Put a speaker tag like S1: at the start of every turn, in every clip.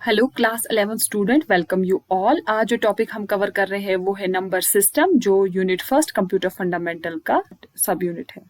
S1: Hello class 11 student, welcome you all. आज जो topic हम कवर कर रहे हैं वो है नंबर सिस्टम, जो यूनिट फर्स्ट कंप्यूटर फंडामेंटल का सब यूनिट है।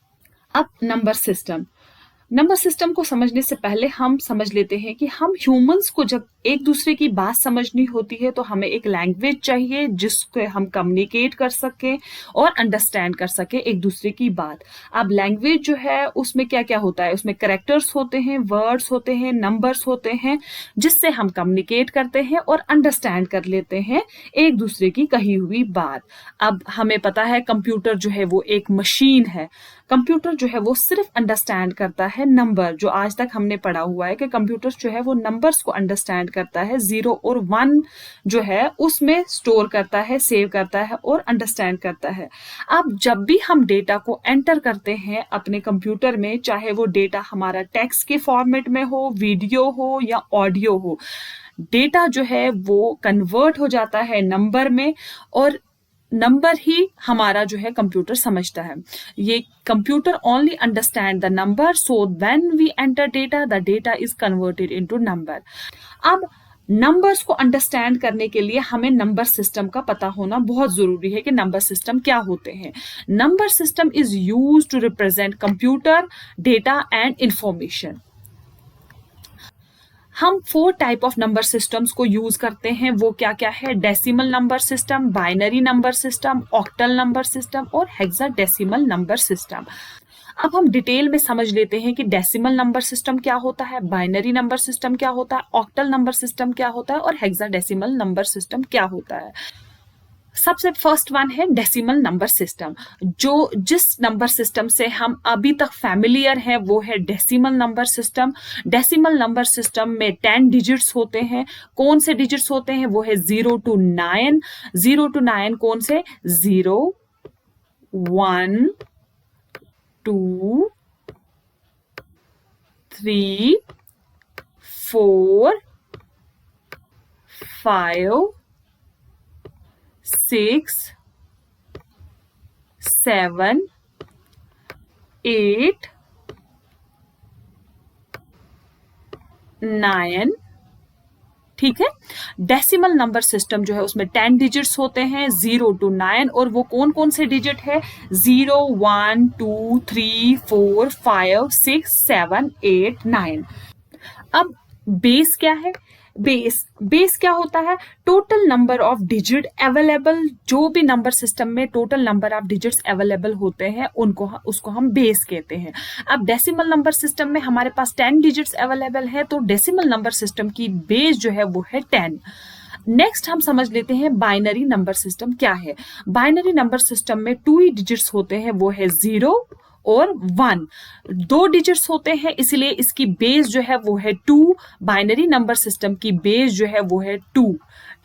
S1: अब नंबर सिस्टम को समझने से पहले हम समझ लेते हैं कि हम ह्यूमंस को जब एक दूसरे की बात समझनी होती है तो हमें एक लैंग्वेज चाहिए जिसको हम कम्युनिकेट कर सकें और अंडरस्टैंड कर सकें एक दूसरे की बात। अब लैंग्वेज जो है उसमें क्या क्या होता है, उसमें कैरेक्टर्स होते हैं, वर्ड्स होते हैं, नंबर्स होते हैं, जिससे हम कम्युनिकेट करते हैं और अंडरस्टैंड कर लेते हैं एक दूसरे की कही हुई बात। अब हमें पता है कंप्यूटर जो है वो एक मशीन है। कंप्यूटर जो है वो सिर्फ अंडरस्टैंड करता है नंबर। जो आज तक हमने पढ़ा हुआ है कि कंप्यूटर जो है वो नंबर्स को अंडरस्टैंड करता है, 0 और 1 जो है उसमें स्टोर करता है, सेव करता है और अंडरस्टैंड करता है। अब जब भी हम डेटा को एंटर करते हैं अपने कंप्यूटर में, चाहे वो डेटा हमारा टेक्स्ट के फॉर्मेट में हो, वीडियो हो या ऑडियो हो, डेटा जो है वो कन्वर्ट हो जाता है नंबर में और नंबर ही हमारा जो है कंप्यूटर समझता है। ये computer only understand the number, so when we enter data the data is converted into number. अब नंबर्स को अंडरस्टैंड करने के लिए हमें नंबर सिस्टम का पता होना बहुत जरूरी है कि नंबर सिस्टम क्या होते हैं। Number system is used to represent computer data and information. हम 4 टाइप ऑफ नंबर सिस्टम्स को यूज करते हैं। वो क्या क्या है? Decimal number system, binary number system, octal number system और हेक्साडेसिमल नंबर सिस्टम। अब हम डिटेल में समझ लेते हैं कि डेसिमल नंबर सिस्टम क्या होता है, बाइनरी नंबर सिस्टम क्या होता है, ऑक्टल नंबर सिस्टम क्या होता है और हेक्साडेसिमल नंबर सिस्टम क्या होता है। सबसे फर्स्ट वन है डेसिमल नंबर सिस्टम। जो जिस नंबर सिस्टम से हम अभी तक फैमिलियर हैं वो है decimal number system. Decimal number system में 10 डिजिट्स होते हैं। कौन से डिजिट्स होते हैं? वो है 0 to 9। 0 to 9 कौन से? 0, 1, 2, 3, 4, 5, 6, 7, 8, 9। ठीक है। डेसिमल नंबर सिस्टम जो है उसमें 10 डिजिट्स होते हैं, 0 to 9। और वो कौन कौन से डिजिट है? 0, 1, 2, 3, 4, 5, 6, 7, 8, 9। अब बेस क्या है? बेस क्या होता है? Total number of digit available. जो भी नंबर सिस्टम में total number of digits available होते हैं उसको हम बेस कहते हैं। अब डेसिमल नंबर सिस्टम में हमारे पास 10 डिजिट्स अवेलेबल है, तो डेसिमल नंबर सिस्टम की बेस जो है वो है 10। नेक्स्ट हम समझ लेते हैं बाइनरी नंबर सिस्टम क्या है। बाइनरी नंबर सिस्टम में 2 ही डिजिट्स होते हैं, वो है 0 और 1। 2 डिजिट्स होते हैं इसलिए इसकी बेस जो है वो है 2। बाइनरी नंबर सिस्टम की बेस जो है वो है 2।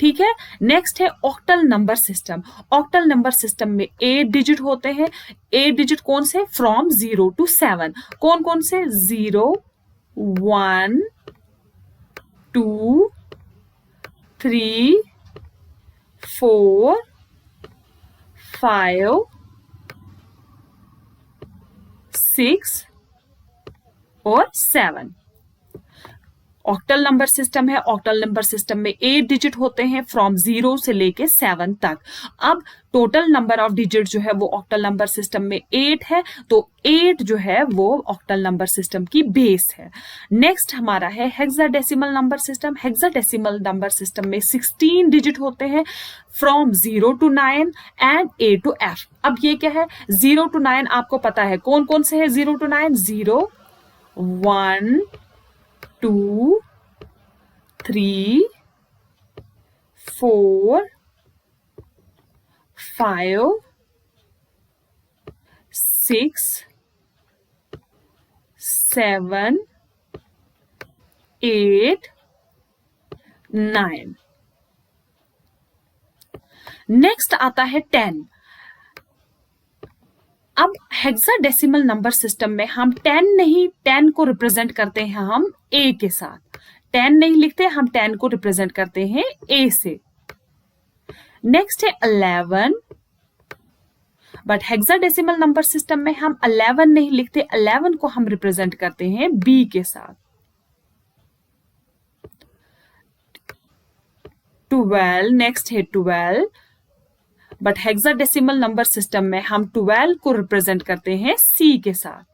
S1: ठीक है। नेक्स्ट है octal number system. Octal number system में 8 डिजिट होते हैं। 8 डिजिट कौन से? From 0 to 7। कौन कौन से? 0, 1, 2, 3, 4, 5, 6 और 7। ऑक्टल नंबर सिस्टम है। ऑक्टल नंबर सिस्टम में 8 डिजिट होते हैं फ्रॉम 0 से लेके 7 तक। अब टोटल नंबर ऑफ डिजिट जो है वो ऑक्टल नंबर सिस्टम में 8 है, तो 8 जो है वो ऑक्टल नंबर सिस्टम की बेस है। नेक्स्ट हमारा है hexadecimal number system. Hexadecimal number system में 16 डिजिट होते हैं from 0 to 9 and A to F। अब ये क्या है? 0 to 9 आपको पता है कौन कौन से है? 0 to 9, 0, 1, 2, 3, 4, 5, 6, 7, 8, 9। नेक्स्ट आता है 10। अब हेक्साडेसिमल नंबर सिस्टम में हम 10 नहीं, 10 को रिप्रेजेंट करते हैं हम A के साथ। 10 नहीं लिखते, हम 10 को रिप्रेजेंट करते हैं A से। नेक्स्ट है 11। बट हेक्साडेसिमल नंबर सिस्टम में हम 11 नहीं लिखते, 11 को हम रिप्रेजेंट करते हैं B के साथ। 12, नेक्स्ट है 12, बट हेक्साडेसिमल नंबर सिस्टम में हम 12 को रिप्रेजेंट करते हैं C के साथ।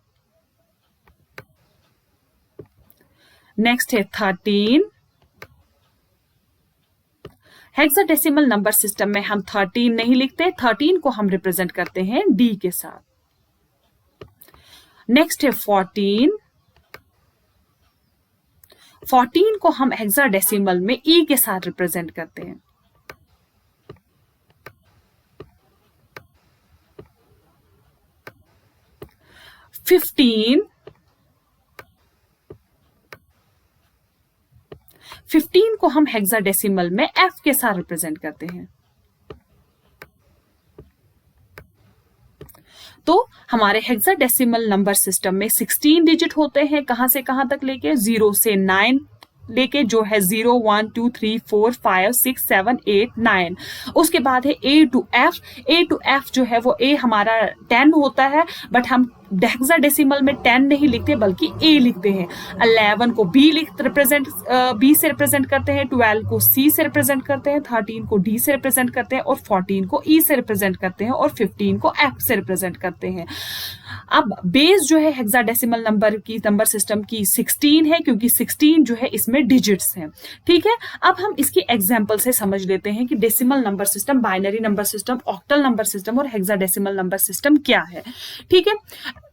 S1: नेक्स्ट है 13, हेक्साडेसिमल नंबर सिस्टम में हम 13 नहीं लिखते, 13 को हम रिप्रेजेंट करते हैं D के साथ। नेक्स्ट है 14, 14 को हम हेक्साडेसिमल में E के साथ रिप्रेजेंट करते हैं। फिफ्टीन 15 को हम हेक्साडेसिमल में F के साथ रिप्रेजेंट करते हैं। तो हमारे हेक्साडेसिमल नंबर सिस्टम में 16 डिजिट होते हैं, कहां से कहां तक लेके 0 से 9 लेके, जो है 0 1 2 3 4 5 6 7 8 9। उसके बाद है A to F। A to F जो है वो A हमारा 10 होता है, बट हम हेक्साडेसिमल में 10 नहीं लिखते बल्कि A लिखते हैं। 11 को B से रिप्रेजेंट करते हैं, 12 को C से रिप्रेजेंट करते हैं, 13 को D से रिप्रेजेंट करते हैं, और 14 को E से रिप्रेजेंट करते हैं, और 15 को F से रिप्रेजेंट करते हैं। अब बेस जो है हेक्साडेसिमल नंबर सिस्टम की 16 है, क्योंकि 16 जो है इसमें डिजिट्स हैं। ठीक है, अब हम इसकी एग्जांपल से समझ लेते हैं कि decimal number system, binary number system, octal number system और हेक्साडेसिमल नंबर सिस्टम क्या है। ठीक है,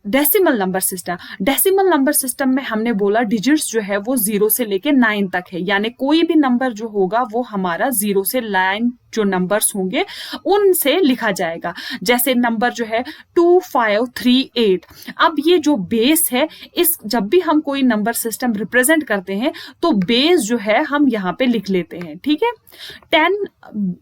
S1: डेसिमल नंबर सिस्टम में हमने बोला डिजिट्स जो है वो 0 से लेके 9 तक है, यानी कोई भी नंबर जो होगा वो हमारा 0 से 9 जो नंबर्स होंगे उनसे लिखा जाएगा। जैसे नंबर जो है 2 5 3 8। अब ये जो बेस है, इस जब भी हम कोई नंबर सिस्टम रिप्रेजेंट करते हैं तो बेस जो है हम यहाँ पे लिख लेते हैं। ठीक है, 10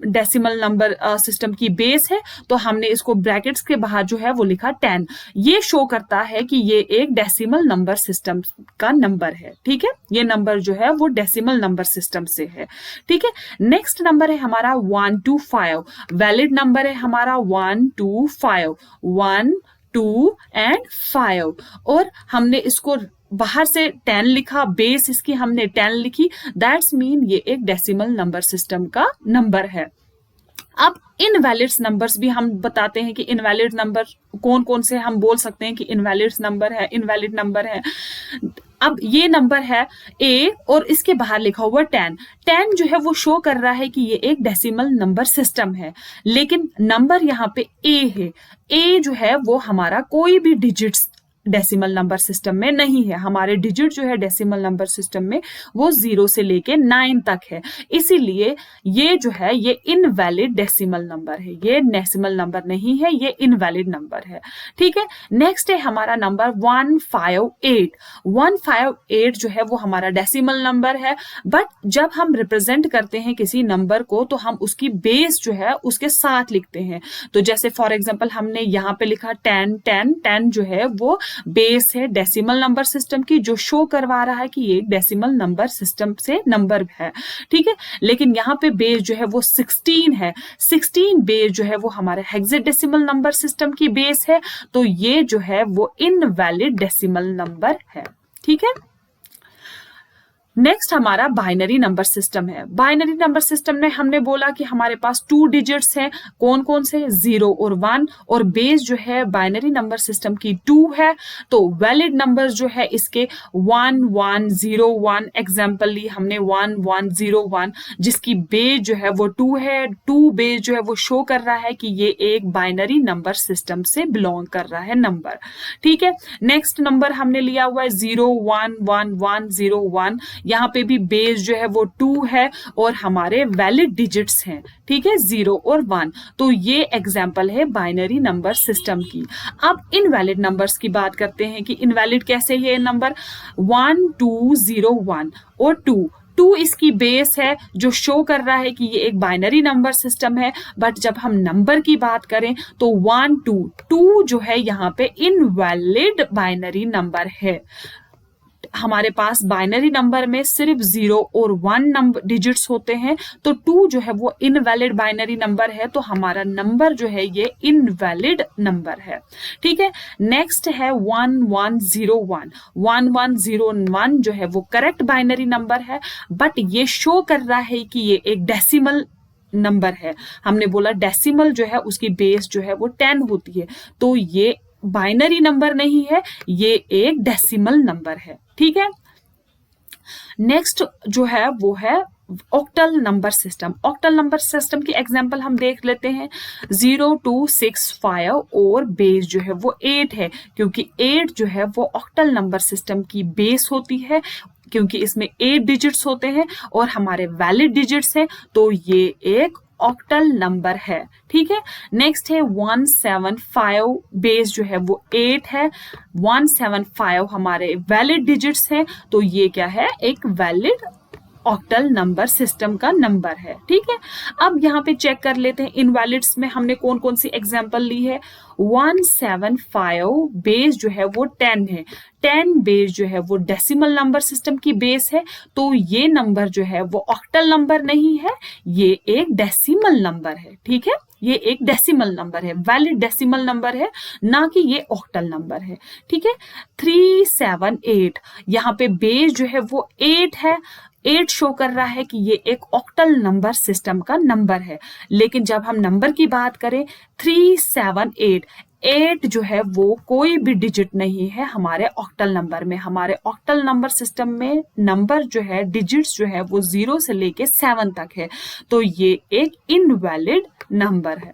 S1: डेसिमल नंबर सिस्टम की बेस है, तो हमने इसको ब्रैकेट्स के बाहर जो है वो लिखा 10। ये शो करता है कि ये एक डेसिमल नंबर सिस्टम का नंबर है। ठीक है, ये नंबर जो है वो डेसिमल नंबर सिस्टम से है। ठीक है, नेक्स्ट नंबर है हमारा 1 to 5। वैलिड नंबर है हमारा 1 to 5, 1 2 and 5, और हमने इसको बाहर से 10 लिखा, बेस इसकी हमने 10 लिखी, दैट्स मीन ये एक डेसिमल नंबर सिस्टम का नंबर है। अब इनवैलिड नंबर्स भी हम बताते हैं कि इनवैलिड नंबर कौन कौन से हम बोल सकते हैं कि इनवैलिड नंबर है। अब ये नंबर है A और इसके बाहर लिखा हुआ 10। 10 जो है वो शो कर रहा है कि ये एक डेसिमल नंबर सिस्टम है, लेकिन नंबर यहाँ पे A है। A जो है वो हमारा कोई भी डिजिट्स डेसिमल नंबर सिस्टम में नहीं है। हमारे डिजिट जो है डेसिमल नंबर सिस्टम में वो 0 से लेके 9 तक है, इसीलिए ये जो है ये इनवैलिड डेसिमल नंबर है, ये डेसिमल नंबर नहीं है, ये इनवैलिड नंबर है। ठीक है, नेक्स्ट है हमारा नंबर 158। 158 जो है वो हमारा डेसिमल नंबर है, बट जब हम रिप्रेजेंट करते हैं किसी नंबर को तो हम उसकी बेस जो है उसके साथ लिखते हैं। तो जैसे फॉर एग्जांपल हमने यहाँ पे लिखा 10 जो है वो बेस है डेसिमल नंबर सिस्टम की, जो शो करवा रहा है कि ये डेसिमल नंबर सिस्टम से नंबर है। ठीक है, लेकिन यहाँ पे बेस जो है वो 16 है। 16 बेस जो है वो हमारे हेक्साडेसिमल नंबर सिस्टम की बेस है, तो ये जो है वो इनवैलिड डेसिमल नंबर है। ठीक है, नेक्स्ट हमारा बाइनरी नंबर सिस्टम है। बाइनरी नंबर सिस्टम में हमने बोला कि हमारे पास 2 डिजिट्स हैं, कौन कौन से, 0 और 1, और बेस जो है बाइनरी नंबर सिस्टम की 2 है। तो वैलिड नंबर्स जो है इसके 1 1 0 1, एग्जाम्पल ली हमने 1 1 0 1, जिसकी बेस जो है वो 2 है। 2 बेस जो है वो शो कर रहा है कि ये एक बाइनरी नंबर सिस्टम से बिलोंग कर रहा है नंबर। ठीक है, नेक्स्ट नंबर हमने लिया हुआ है 0 1 1 1 0 1, यहाँ पे भी बेस जो है वो 2 है और हमारे वैलिड डिजिट्स हैं। ठीक है, 0 और 1, तो ये एग्जाम्पल है बाइनरी नंबर सिस्टम की। अब इनवैलिड नंबर्स की बात करते हैं कि इनवैलिड कैसे है नंबर। 1 2 0 1 और 2 इसकी बेस है, जो शो कर रहा है कि ये एक बाइनरी नंबर सिस्टम है, बट जब हम नंबर की बात करें तो 1 2 जो है यहाँ पे इनवैलिड बाइनरी नंबर है। हमारे पास बाइनरी नंबर में सिर्फ 0 और 1 नंबर डिजिट्स होते हैं, तो 2 जो है वो इनवैलिड बाइनरी नंबर है, तो हमारा नंबर जो है ये इनवैलिड नंबर है। ठीक है, नेक्स्ट है 1101। 1101 जो है वो करेक्ट बाइनरी नंबर है, बट ये शो कर रहा है कि ये एक डेसिमल नंबर है। हमने बोला डेसिमल जो है उसकी बेस जो है वो 10 होती है, तो ये बाइनरी नंबर नहीं है, ये एक डेसिमल नंबर है। ठीक है, नेक्स्ट जो है वो है octal number system. Octal number system की एग्जांपल हम देख लेते हैं। 0265 और बेस जो है वो 8 है, क्योंकि 8 जो है वो ऑक्टल नंबर सिस्टम की बेस होती है, क्योंकि इसमें 8 डिजिट्स होते हैं और हमारे वैलिड डिजिट्स हैं, तो ये एक ऑक्टल नंबर है। ठीक है, नेक्स्ट है 175। बेस जो है वो 8 है, 175 हमारे वैलिड डिजिट्स हैं, तो ये क्या है, एक वैलिड ऑक्टल नंबर सिस्टम का नंबर है। ठीक है, अब यहाँ पे चेक कर लेते हैं इनवैलिड्स में हमने कौन कौन सी एग्जांपल ली है। 175 बेस जो है वो 10 है, 10 बेस जो है वो डेसिमल नंबर सिस्टम की बेस है, तो ये नंबर जो है वो ऑक्टल नंबर नहीं है, ये एक डेसिमल नंबर है। ठीक है, ये एक डेसिमल नंबर है, वैलिड डेसिमल नंबर है, ना कि ये ऑक्टल नंबर है। ठीक है, 378 यहाँ पे बेस जो है वो 8 है, 8 शो कर रहा है कि ये एक ऑक्टल नंबर सिस्टम का नंबर है, लेकिन जब हम नंबर की बात करें 378, 8 जो है वो कोई भी डिजिट नहीं है हमारे ऑक्टल नंबर में। हमारे ऑक्टल नंबर सिस्टम में नंबर जो है, डिजिट्स जो है वो 0 से लेके 7 तक है, तो ये एक इनवैलिड नंबर है।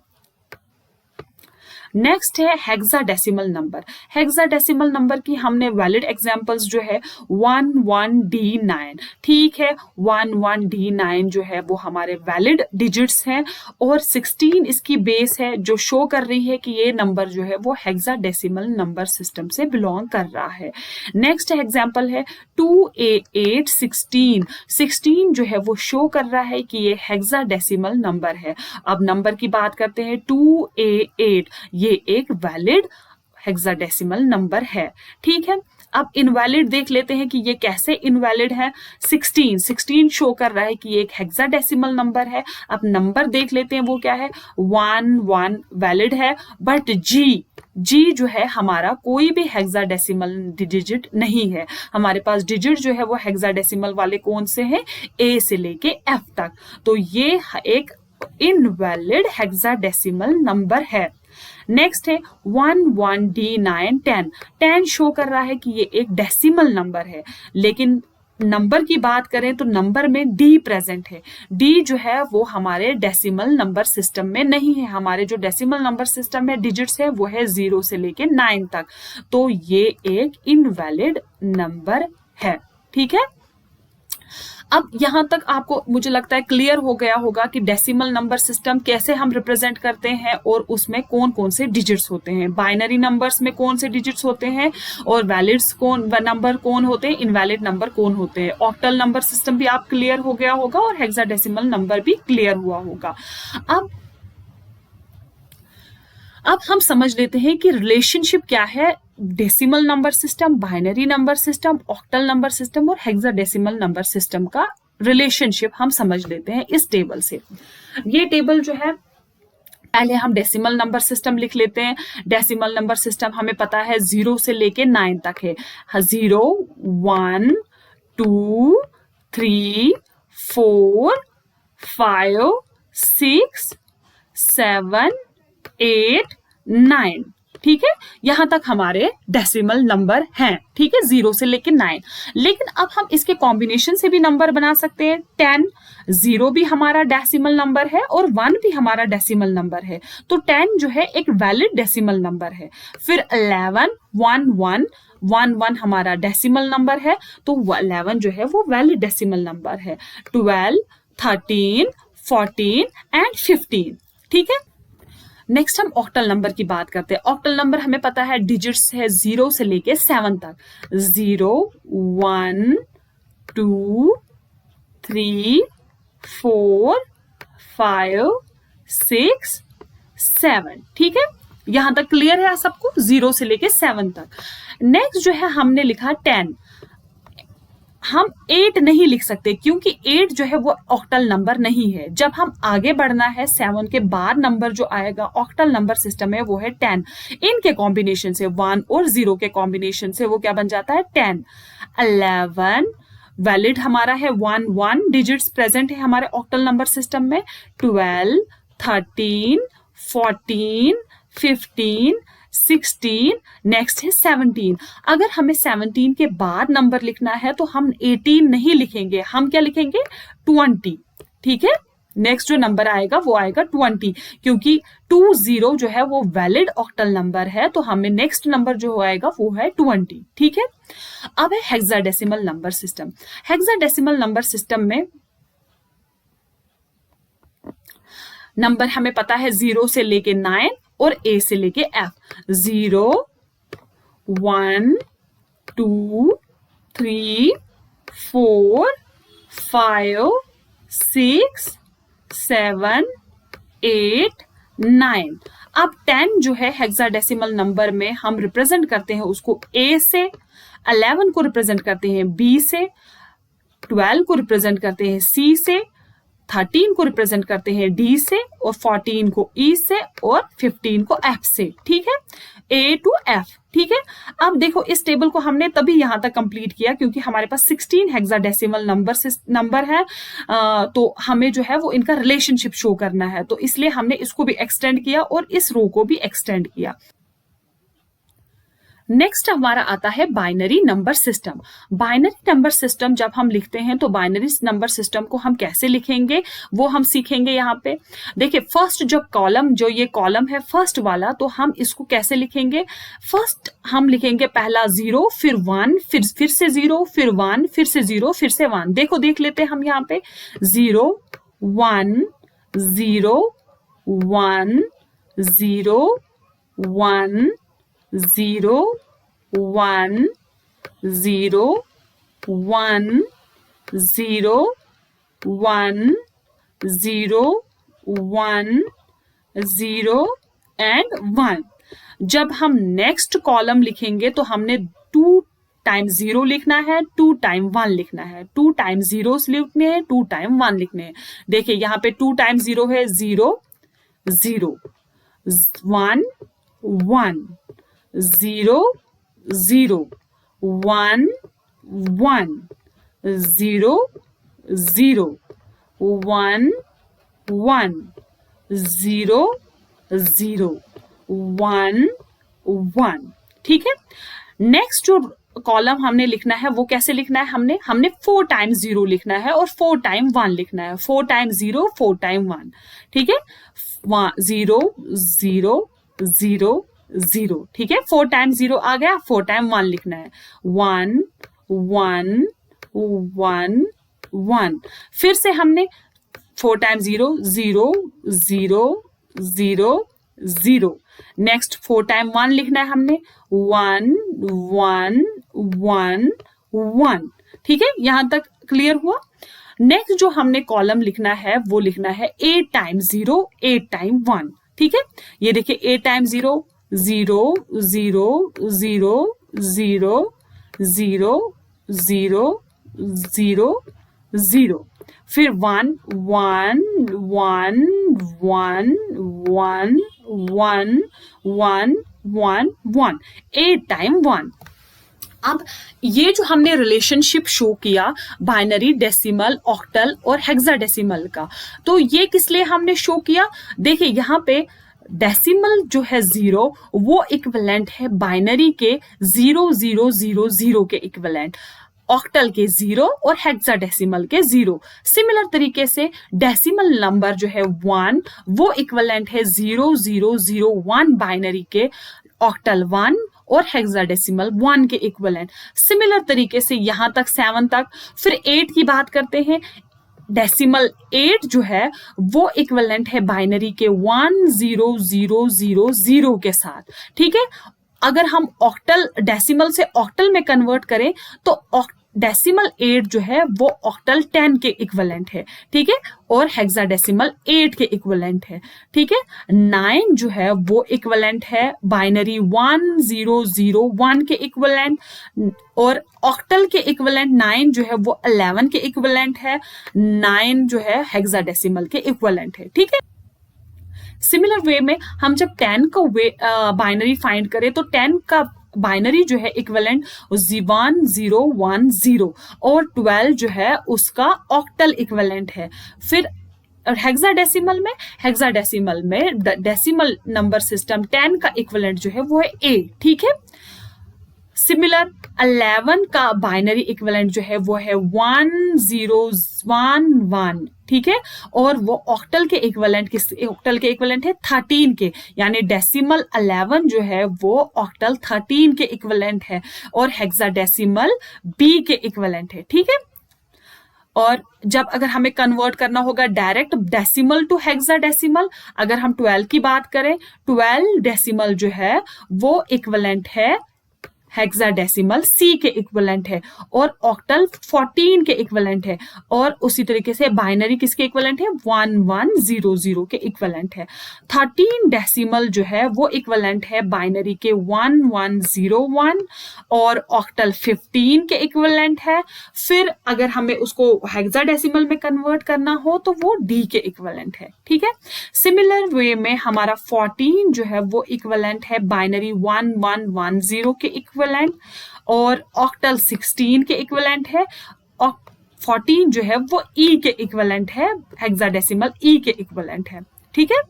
S1: नेक्स्ट है हेक्साडेसिमल नंबर। हेक्साडेसिमल नंबर की हमने वैलिड एग्जांपल्स जो है 11D9। ठीक है, 11D9 जो है वो हमारे वैलिड डिजिट्स हैं और 16 इसकी बेस है, जो शो कर रही है कि ये नंबर जो है वो हेक्साडेसिमल नंबर सिस्टम से बिलोंग कर रहा है। नेक्स्ट एग्जांपल है 2A8 16। 16 जो है वो शो कर रहा है कि ये हेक्साडेसिमल नंबर है। अब नंबर की बात करते हैं 2A8, ये एक वैलिड हेक्साडेसिमल नंबर है। ठीक है, अब इनवैलिड देख लेते हैं कि ये कैसे इनवैलिड है। 16 शो कर रहा है कि ये एक हेक्साडेसिमल नंबर है। अब नंबर देख लेते हैं वो क्या है, 1 वैलिड है, बट जी जो है हमारा कोई भी हेक्साडेसिमल डिजिट नहीं है। हमारे पास डिजिट जो है वो हेक्साडेसिमल वाले कौन से हैं, ए से लेके एफ तक, तो ये एक इनवैलिड हेक्साडेसिमल नंबर है। नेक्स्ट है 11D9 10। 10 शो कर रहा है कि ये एक डेसिमल नंबर है, लेकिन नंबर की बात करें तो नंबर में डी प्रेजेंट है। डी जो है वो हमारे डेसिमल नंबर सिस्टम में नहीं है। हमारे जो डेसिमल नंबर सिस्टम में डिजिट्स है वो है 0 से लेके 9 तक, तो ये एक इनवैलिड नंबर है। ठीक है, अब यहां तक आपको मुझे लगता है क्लियर हो गया होगा कि डेसिमल नंबर सिस्टम कैसे हम रिप्रेजेंट करते हैं और उसमें कौन कौन से डिजिट्स होते हैं। बाइनरी नंबर्स में कौन से डिजिट्स होते हैं और वैलिड्स नंबर कौन होते हैं, इनवैलिड नंबर कौन होते हैं। ऑक्टल नंबर सिस्टम भी आप क्लियर हो गया होगा और हेक्साडेसिमल नंबर भी क्लियर हुआ होगा। अब हम समझ लेते हैं कि रिलेशनशिप क्या है decimal number system, binary number system, octal number system और हेक्साडेसिमल नंबर सिस्टम का रिलेशनशिप हम समझ लेते हैं इस टेबल से। ये टेबल जो है, पहले हम डेसिमल नंबर सिस्टम लिख लेते हैं। डेसिमल नंबर सिस्टम हमें पता है 0 से लेके 9 तक है। 0 1 2 3 4 5 6 7 8 9। ठीक है, यहां तक हमारे डेसिमल नंबर हैं। ठीक है, 0 से लेके 9। लेकिन अब हम इसके कॉम्बिनेशन से भी नंबर बना सकते हैं। 10, 0 भी हमारा डेसिमल नंबर है और 1 भी हमारा डेसिमल नंबर है, तो 10 जो है एक वैलिड डेसिमल नंबर है। फिर 11 1 हमारा डेसिमल नंबर है, तो 11 जो है वो वैलिड डेसिमल नंबर है। 12 13 14 एंड 15। ठीक है, नेक्स्ट हम ऑक्टल नंबर की बात करते हैं। ऑक्टल नंबर हमें पता है डिजिट्स है 0 से लेके 7 तक। 0 1 2 3 4 5 6 7। ठीक है, यहां तक क्लियर है सबको, 0 से लेके 7 तक। नेक्स्ट जो है हमने लिखा 10। हम 8 नहीं लिख सकते क्योंकि 8 जो है वो ऑक्टल नंबर नहीं है। जब हम आगे बढ़ना है 7 के बाद नंबर जो आएगा ऑक्टल नंबर सिस्टम में वो है 10। इनके कॉम्बिनेशन से 1 और 0 के कॉम्बिनेशन से वो क्या बन जाता है 10। 11 वैलिड हमारा है 1 डिजिट्स प्रेजेंट है हमारे ऑक्टल नंबर सिस्टम में। 12 13 14 15 16 नेक्स्ट है 17। अगर हमें 17 के बाद नंबर लिखना है तो हम 18 नहीं लिखेंगे, हम क्या लिखेंगे 20। ठीक है, नेक्स्ट जो नंबर आएगा वो आएगा 20 क्योंकि 20 जो है वो वैलिड ऑक्टल नंबर है, तो हमें नेक्स्ट नंबर जो आएगा वो है 20। ठीक है, अब है hexadecimal number system. Hexadecimal number system में नंबर हमें पता है 0 से लेके 9 और A से लेके F। 0 1 2 3 4 5 6 7 8 9। अब 10 जो है हेक्साडेसिमल नंबर में हम रिप्रेजेंट करते हैं उसको A से, 11 को रिप्रेजेंट करते हैं B से, 12 को रिप्रेजेंट करते हैं C से, 13 को रिप्रेजेंट करते हैं D से, और 14 को E से, और 15 को F से। ठीक है, A to F। ठीक है, अब देखो इस टेबल को हमने तभी यहां तक कंप्लीट किया क्योंकि हमारे पास 16 हेक्साडेसिमल नंबर है, तो हमें जो है वो इनका रिलेशनशिप शो करना है, तो इसलिए हमने इसको भी एक्सटेंड किया और इस रो को भी एक्सटेंड किया। नेक्स्ट हमारा आता है binary number system. Binary number system जब हम लिखते हैं तो बाइनरी नंबर सिस्टम को हम कैसे लिखेंगे वो हम सीखेंगे। यहाँ पे देखिए फर्स्ट जो कॉलम, जो ये कॉलम है फर्स्ट वाला, तो हम इसको कैसे लिखेंगे। फर्स्ट हम लिखेंगे पहला 0, फिर 1, फिर से 0, फिर 1, फिर से 0, फिर से 1। देखो देख लेते हैं हम यहाँ पे 0 1 0 1 0 1 0 1 0 1 0 1 0 1 0 एंड 1। जब हम नेक्स्ट कॉलम लिखेंगे तो हमने 2 टाइम्स 0 लिखना है, 2 टाइम 1 लिखना है, 2 टाइम 0 लिखने हैं, 2 टाइम 1 लिखने हैं। देखिए यहाँ पे 2 टाइम 0 है 0 0 1 1 0 0 1 1 0 0 1 1 0 0 1 1। ठीक है, नेक्स्ट जो कॉलम हमने लिखना है वो कैसे लिखना है, हमने 4 टाइम 0 लिखना है और 4 टाइम 1 लिखना है। 4 टाइम 0 4 टाइम 1। ठीक है, 0 0 0 0। ठीक है, 4 टाइम 0 आ गया, 4 टाइम 1 लिखना है 1 1 1 1। फिर से हमने 4 टाइम 0 0 0 0 0। नेक्स्ट 4 टाइम 1 लिखना है हमने 1 1 1 1। ठीक है, यहां तक क्लियर हुआ। नेक्स्ट जो हमने कॉलम लिखना है वो लिखना है 8 टाइम 0 8 टाइम 1। ठीक है, ये देखिए 8 टाइम 0 0 0 0 0 0 0 0 0। फिर 1 1 1 1 1 1 1 1 1 8 टाइम 1। अब ये जो हमने रिलेशनशिप शो किया बाइनरी, डेसिमल, ऑक्टल और हेक्साडेसिमल का, तो ये किस लिए हमने शो किया। देखिए यहाँ पे डेसिमल जो है 0 वो इक्विवेलेंट है बाइनरी के 0 0 0 0 के इक्विवेलेंट, ऑक्टल के 0 और हेक्साडेसिमल के 0। सिमिलर तरीके से डेसिमल नंबर जो है 1 वो इक्विवेलेंट है 0 0 0 1 बाइनरी के, ऑक्टल 1 और हेक्साडेसिमल 1 के इक्विवेलेंट। सिमिलर तरीके से यहां तक 7 तक। फिर 8 की बात करते हैं, डेसिमल 8 जो है वो इक्विवेलेंट है बाइनरी के 1 0 0 0 0 के साथ। ठीक है, अगर हम ऑक्टल डेसिमल से ऑक्टल में कन्वर्ट करें तो डेसिमल 8 जो है वो ऑक्टल 10 के इक्विवेलेंट है, ठीक है, और हेक्साडेसिमल 8 के इक्विवेलेंट है, ठीक है। 9 जो है वो इक्विवेलेंट है बाइनरी 1001 के इक्विवेलेंट, और ऑक्टल के इक्विवेलेंट 9 जो है वो 11 के इक्विवेलेंट है, 9 जो है हेक्साडेसिमल के इक्विवेलेंट है, ठीक है। सिमिलर वे में हम जब 10 का बाइनरी फाइंड करें तो 10 का बाइनरी जो है इक्विवेलेंट 1010 और 12 जो है उसका ऑक्टल इक्विवेलेंट है। फिर हेक्साडेसिमल में डेसिमल नंबर सिस्टम 10 का इक्विवेलेंट जो है वो है A, ठीक है। सिमिलर 11 का बाइनरी इक्विवेलेंट जो है वो है 1011, ठीक है, और वो ऑक्टल के इक्विवेलेंट है 13 के, यानी डेसिमल 11 जो है वो ऑक्टल 13 के इक्विवेलेंट है और हेक्साडेसिमल B के इक्विवेलेंट है, ठीक है। और जब अगर हमें कन्वर्ट करना होगा डायरेक्ट डेसिमल टू हेक्साडेसिमल, अगर हम 12 की बात करें, 12 डेसिमल जो है वो इक्विवेलेंट है हेक्साडेसिमल C के इक्विवेलेंट है और ऑक्टल 14 के इक्विवेलेंट है, और उसी तरीके से बाइनरी किसके इक्विवेलेंट है 1100 के इक्विवेलेंट है। 13 डेसिमल जो है वो इक्विवेलेंट है बाइनरी के 1101 और ऑक्टल 15 के इक्विवेलेंट है। फिर अगर हमें उसको हेक्साडेसिमल में कन्वर्ट करना हो तो वो D के इक्विवेलेंट है, ठीक है। सिमिलर वे में हमारा 14 जो है वो इक्विवेलेंट है बाइनरी 1110 के इक्विवेलेंट और ऑक्टल 16 के इक्विवेलेंट है, और 14 जो है वो E के इक्विवेलेंट है, हेक्साडेसिमल E के इक्विवेलेंट है, ठीक है।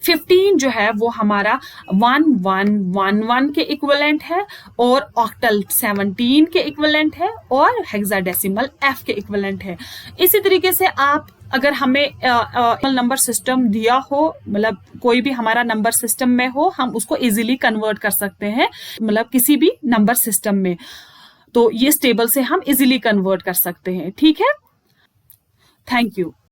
S1: 15 जो है वो हमारा 1111 के इक्विवेलेंट है और ऑक्टल 17 के इक्विवेलेंट है और हेक्साडेसिमल F के इक्विवेलेंट है। इसी तरीके से आप अगर हमें नंबर सिस्टम दिया हो, मतलब कोई भी हमारा नंबर सिस्टम में हो, हम उसको इजीली कन्वर्ट कर सकते हैं, मतलब किसी भी नंबर सिस्टम में, तो ये टेबल से हम इजीली कन्वर्ट कर सकते हैं, ठीक है। Thank you.